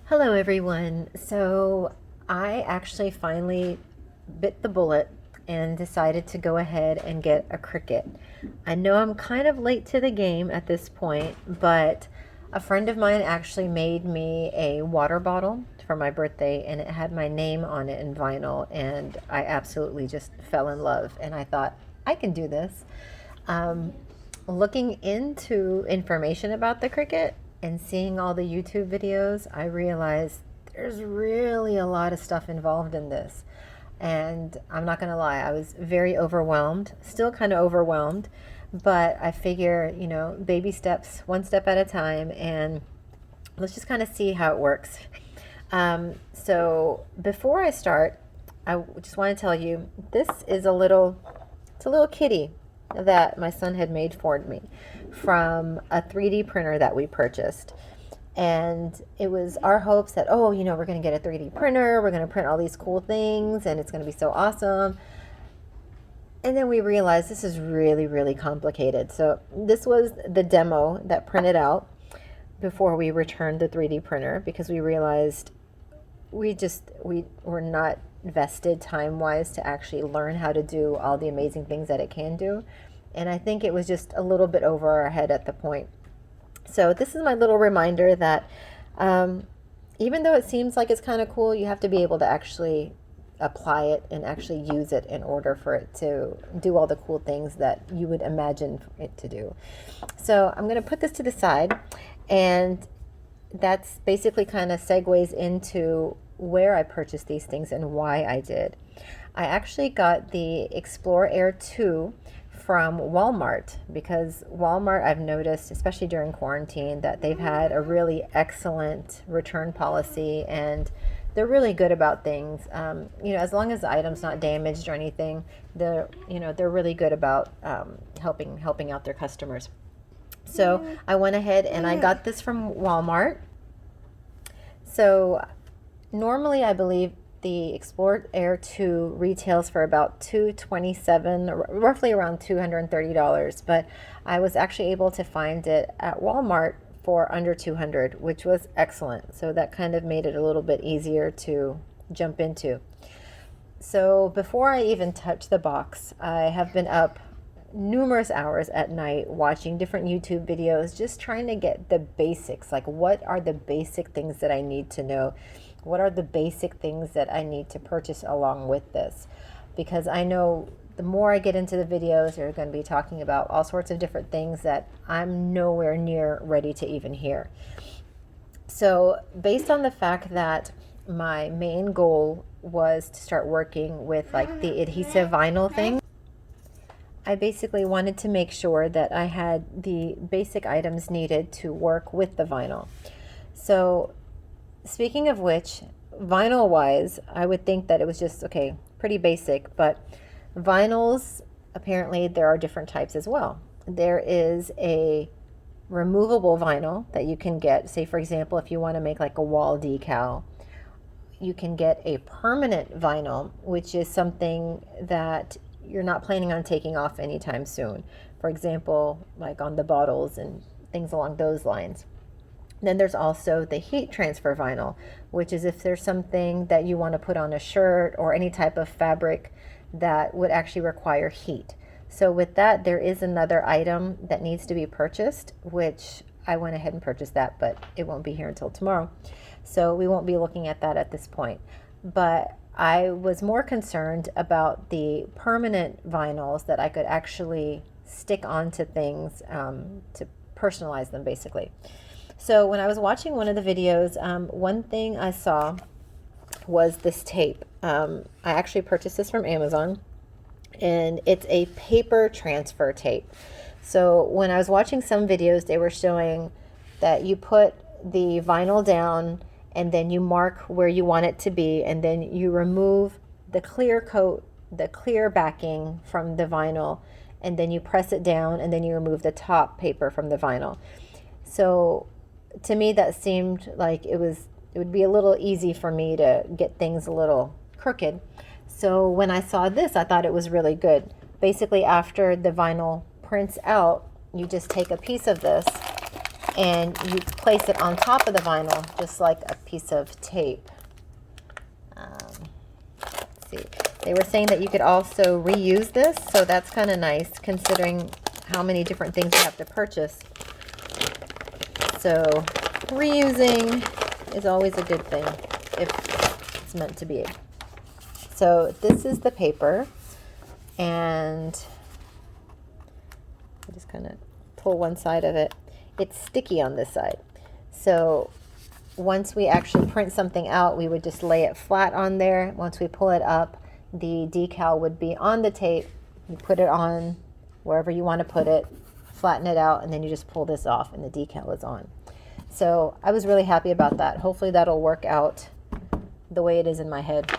Hello everyone. So I actually finally bit the bullet and decided to go ahead and get a Cricut. I know I'm kind of late to the game at this point, but a friend of mine actually made me a water bottle for my birthday and it had my name on it in vinyl, and I absolutely just fell in love and I thought I can do this. Um, Looking into information about the Cricut and seeing all the YouTube videos, I realized there's really a lot of stuff involved in this. And I'm not going to lie, I was very overwhelmed, still kind of overwhelmed, but I figure, baby steps, one step at a time, and let's just kind of see how it works. So before I start, I just want to tell you this is it's a little kitty that my son had made for me from a 3D printer that we purchased. And it was our hopes that, oh, we're going to get a 3D printer, we're going to print all these cool things, and it's going to be so awesome. And then we realized this is really, really complicated. So this was the demo that printed out before we returned the 3D printer, because we realized we were not vested time wise to actually learn how to do all the amazing things that it can do. And I think it was just a little bit over our head at the point. So this is my little reminder that even though it seems like it's kind of cool, you have to be able to actually apply it and actually use it in order for it to do all the cool things that you would imagine it to do. So I'm going to put this to the side, and that's basically kind of segues into where I purchased these things and why I did. I actually got the Explor Air 2 from Walmart, because Walmart, I've noticed, especially during quarantine, that they've had a really excellent return policy, and they're really good about things. As long as the item's not damaged or anything, they're really good about helping out their customers. So I went ahead and I got this from Walmart. So normally I believe the Explor Air 2 retails for about $227, roughly around $230, but I was actually able to find it at Walmart for under $200, which was excellent. So that kind of made it a little bit easier to jump into. So before I even touch the box, I have been up numerous hours at night watching different YouTube videos, just trying to get the basics. Like, what are the basic things that I need to know? What are the basic things that I need to purchase along with this? Because I know the more I get into the videos, they're going to be talking about all sorts of different things that I'm nowhere near ready to even hear. So based on the fact that my main goal was to start working with like the adhesive vinyl thing, I basically wanted to make sure that I had the basic items needed to work with the vinyl. So speaking of which, vinyl wise, I would think that it was just, okay, pretty basic, but vinyls, apparently there are different types as well. There is a removable vinyl that you can get. Say for example, if you want to make like a wall decal, you can get a permanent vinyl, which is something that you're not planning on taking off anytime soon. For example, like on the bottles and things along those lines. Then there's also the heat transfer vinyl, which is if there's something that you want to put on a shirt or any type of fabric that would actually require heat. So with that, there is another item that needs to be purchased, which I went ahead and purchased that, but it won't be here until tomorrow. So we won't be looking at that at this point. But I was more concerned about the permanent vinyls that I could actually stick onto things to personalize them, basically. So when I was watching one of the videos, one thing I saw was this tape. I actually purchased this from Amazon, and it's a paper transfer tape. So when I was watching some videos, they were showing that you put the vinyl down and then you mark where you want it to be, and then you remove the clear coat, the clear backing from the vinyl, and then you press it down, and then you remove the top paper from the vinyl. So to me, that seemed like it would be a little easy for me to get things a little crooked. So when I saw this, I thought it was really good. Basically, after the vinyl prints out, you just take a piece of this and you place it on top of the vinyl, just like a piece of tape. Let's see. They were saying that you could also reuse this, so that's kind of nice considering how many different things you have to purchase. So reusing is always a good thing if it's meant to be. So this is the paper, and I just kind of pull one side of it. It's sticky on this side. So once we actually print something out, we would just lay it flat on there. Once we pull it up, the decal would be on the tape. You put it on wherever you want to put it, flatten it out, and then you just pull this off and the decal is on. So I was really happy about that. Hopefully that'll work out the way it is in my head.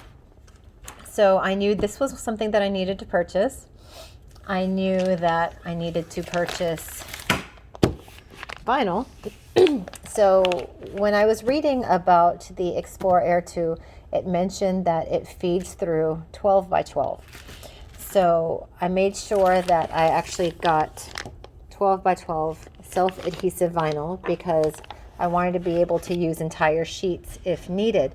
So I knew this was something that I needed to purchase. I knew that I needed to purchase vinyl. So when I was reading about the Explor Air 2, it mentioned that it feeds through 12 by 12. So I made sure that I actually got 12 by 12 self-adhesive vinyl because I wanted to be able to use entire sheets if needed.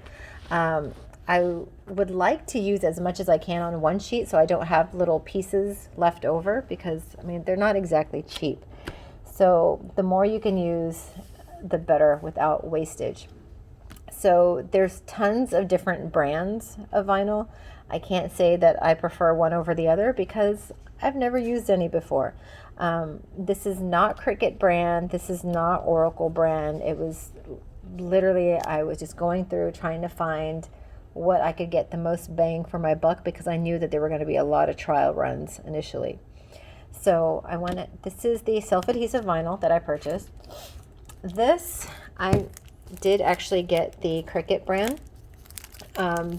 I would like to use as much as I can on one sheet so I don't have little pieces left over because, I mean, they're not exactly cheap. So the more you can use, the better without wastage. So there's tons of different brands of vinyl. I can't say that I prefer one over the other because I've never used any before. This is not Cricut brand. This is not Oracle brand. It was literally, I was just going through trying to find what I could get the most bang for my buck because I knew that there were going to be a lot of trial runs initially. So this is the self-adhesive vinyl that I purchased. This, I did actually get the Cricut brand.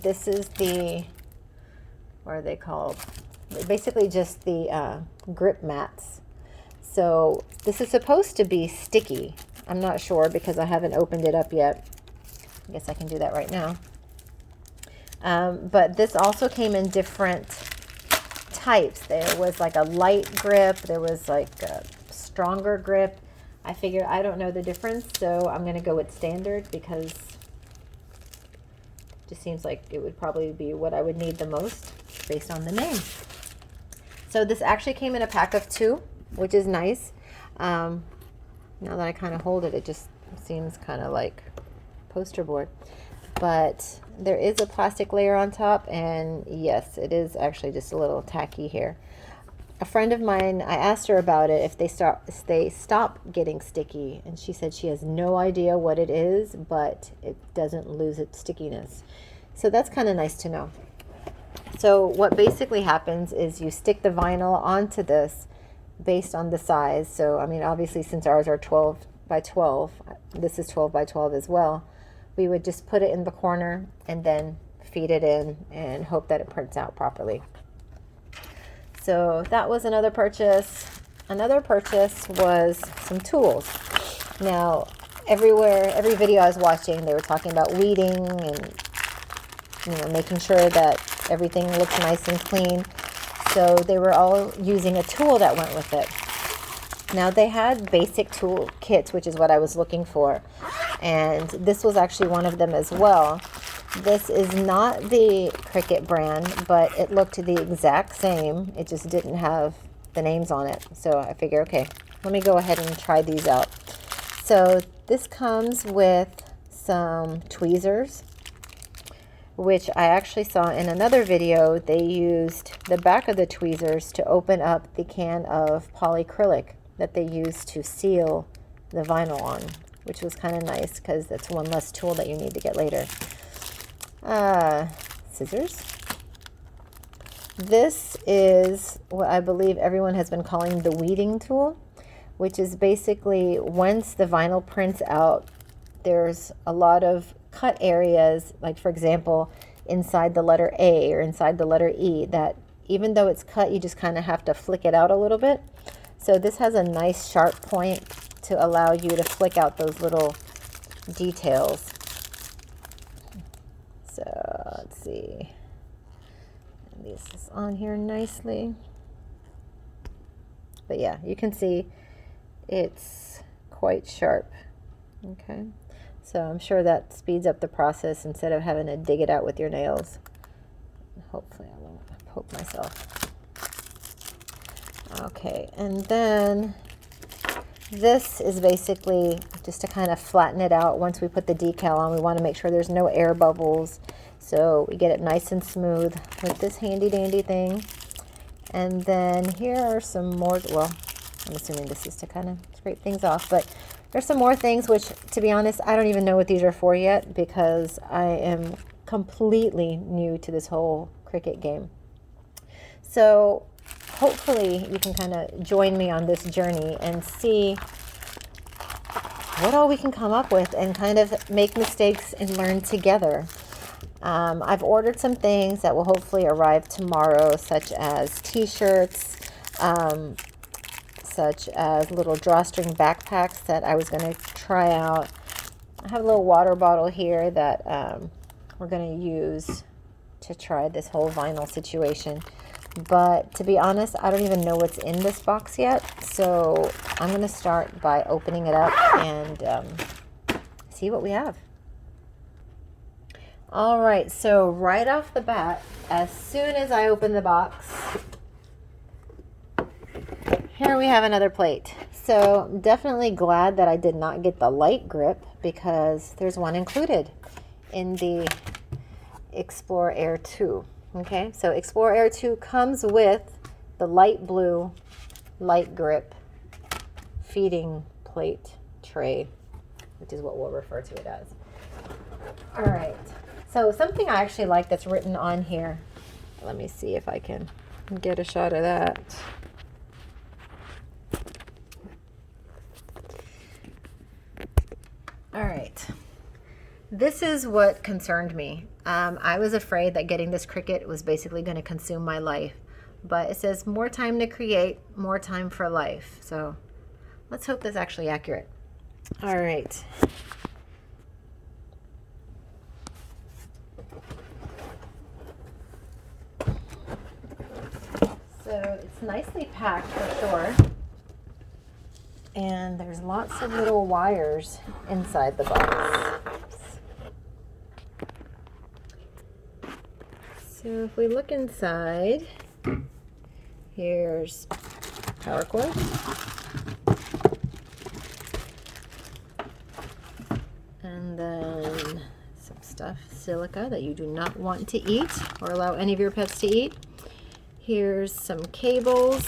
This is the, what are they called? Basically just the grip mats. So this is supposed to be sticky. I'm not sure because I haven't opened it up yet. I guess I can do that right now. But this also came in different types. There was like a light grip. There was like a stronger grip. I figured I don't know the difference, so I'm going to go with standard because it just seems like it would probably be what I would need the most based on the name. So this actually came in a pack of 2, which is nice. Now that I kind of hold it, it just seems kind of like poster board. But there is a plastic layer on top, and yes, it is actually just a little tacky here. A friend of mine, I asked her about it if they stop getting sticky, and she said she has no idea what it is, but it doesn't lose its stickiness. So that's kind of nice to know. So what basically happens is you stick the vinyl onto this based on the size. So I mean, obviously since ours are 12 by 12, this is 12 by 12 as well. We would just put it in the corner and then feed it in and hope that it prints out properly. So that was another purchase. Another purchase was some tools. Now, every video I was watching, they were talking about weeding and making sure that everything looks nice and clean. So they were all using a tool that went with it. Now they had basic tool kits, which is what I was looking for. And this was actually one of them as well. This is not the Cricut brand, but it looked the exact same. It just didn't have the names on it. So I figure, okay, let me go ahead and try these out. So this comes with some tweezers, which I actually saw in another video. They used the back of the tweezers to open up the can of polyacrylic that they used to seal the vinyl on, which was kind of nice because that's one less tool that you need to get later. Scissors. This is what I believe everyone has been calling the weeding tool, which is basically once the vinyl prints out, there's a lot of cut areas, like for example, inside the letter A or inside the letter E, that even though it's cut, you just kind of have to flick it out a little bit. So this has a nice sharp point to allow you to flick out those little details. So let's see. This is on here nicely. But yeah, you can see it's quite sharp. Okay, so I'm sure that speeds up the process instead of having to dig it out with your nails. Hopefully I won't poke myself. Okay, and then this is basically just to kind of flatten it out. Once we put the decal on, we want to make sure there's no air bubbles, so we get it nice and smooth with this handy dandy thing. And then here are some more, well, I'm assuming this is to kind of scrape things off, but there's some more things which, to be honest, I don't even know what these are for yet because I am completely new to this whole Cricut game. So hopefully you can kind of join me on this journey and see what all we can come up with and kind of make mistakes and learn together. I've ordered some things that will hopefully arrive tomorrow, such as t-shirts, such as little drawstring backpacks that I was going to try out. I have a little water bottle here that we're going to use to try this whole vinyl situation. But to be honest, I don't even know what's in this box yet. So I'm going to start by opening it up and see what we have. All right, so right off the bat, as soon as I open the box, here we have another plate. So I'm definitely glad that I did not get the light grip because there's one included in the Explor Air 2. Okay, so Explor Air 2 comes with the light blue, light grip feeding plate tray, which is what we'll refer to it as. All right, so something I actually like that's written on here. Let me see if I can get a shot of that. All right, this is what concerned me. I was afraid that getting this Cricut was basically going to consume my life, but it says more time to create, more time for life. So let's hope that's actually accurate. All right. So it's nicely packed for sure. And there's lots of little wires inside the box. So if we look inside, here's power cord. And then some stuff, silica that you do not want to eat or allow any of your pets to eat. Here's some cables,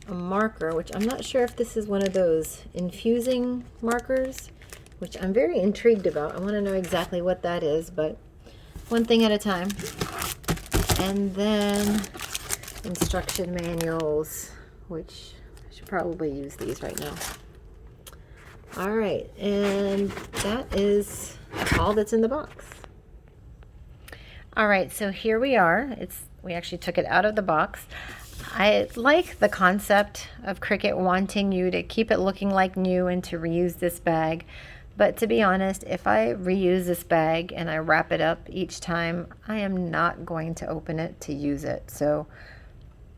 a marker, which I'm not sure if this is one of those infusing markers, which I'm very intrigued about. I want to know exactly what that is, but one thing at a time. And then instruction manuals, which I should probably use these right now. All right, and that is all that's in the box. All right, so here we are. We actually took it out of the box. I like the concept of Cricut wanting you to keep it looking like new and to reuse this bag. But to be honest, if I reuse this bag and I wrap it up each time, I am not going to open it to use it. So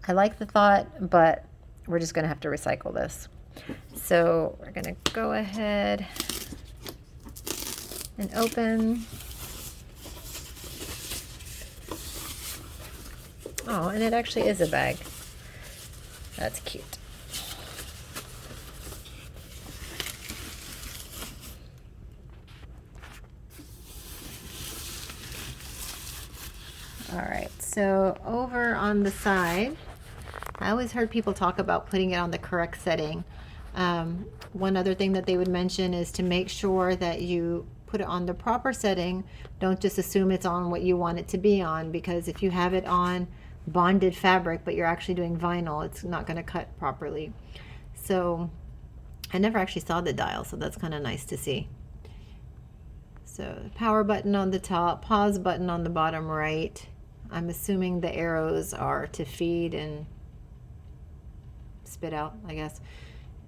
I like the thought, but we're just going to have to recycle this. So we're going to go ahead and open. Oh, and it actually is a bag. That's cute. All right, so over on the side, I always heard people talk about putting it on the correct setting. One other thing that they would mention is to make sure that you put it on the proper setting. Don't just assume it's on what you want it to be on, because if you have it on bonded fabric but you're actually doing vinyl, it's not going to cut properly. So I never actually saw the dial, so that's kind of nice to see. So the power button on the top, pause button on the bottom right. I'm assuming the arrows are to feed and spit out, I guess.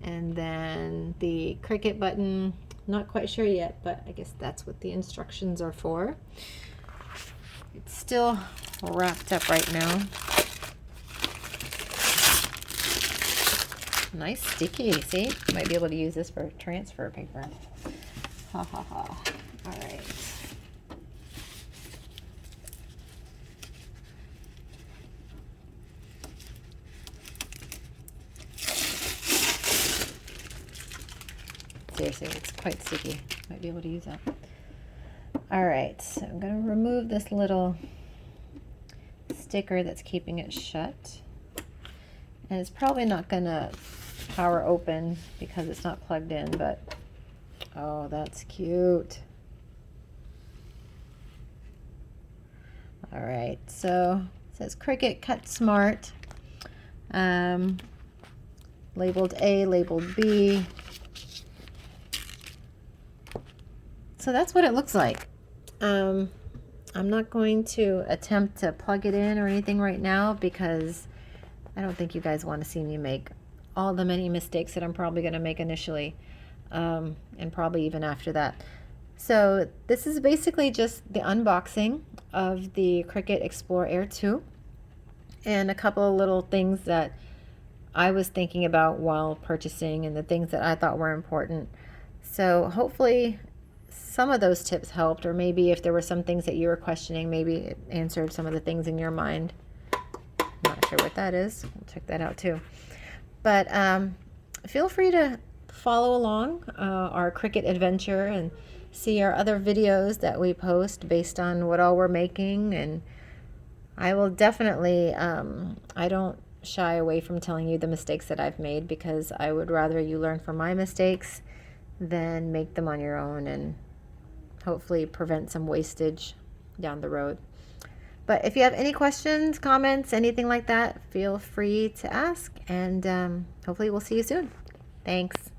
And then the Cricut button, not quite sure yet, but I guess that's what the instructions are for. It's still wrapped up right now. Nice sticky. See? Might be able to use this for transfer paper. Ha ha ha. All right. Seriously, it's quite sticky. Might be able to use that. All right, so I'm going to remove this little sticker that's keeping it shut. And it's probably not going to power open because it's not plugged in, but oh, that's cute. All right, so it says Cricut Cut Smart. Labeled A, labeled B. So that's what it looks like. I'm not going to attempt to plug it in or anything right now because I don't think you guys want to see me make all the many mistakes that I'm probably going to make initially, and probably even after that. So this is basically just the unboxing of the Cricut Explor Air 2 and a couple of little things that I was thinking about while purchasing and the things that I thought were important. So hopefully some of those tips helped, or maybe if there were some things that you were questioning, maybe it answered some of the things in your mind. I'm not sure what that is. We'll check that out too. But feel free to follow along our Cricut adventure and see our other videos that we post based on what all we're making. And I will definitely, I don't shy away from telling you the mistakes that I've made because I would rather you learn from my mistakes than make them on your own and hopefully prevent some wastage down the road. But if you have any questions, comments, anything like that, feel free to ask, and hopefully we'll see you soon. Thanks.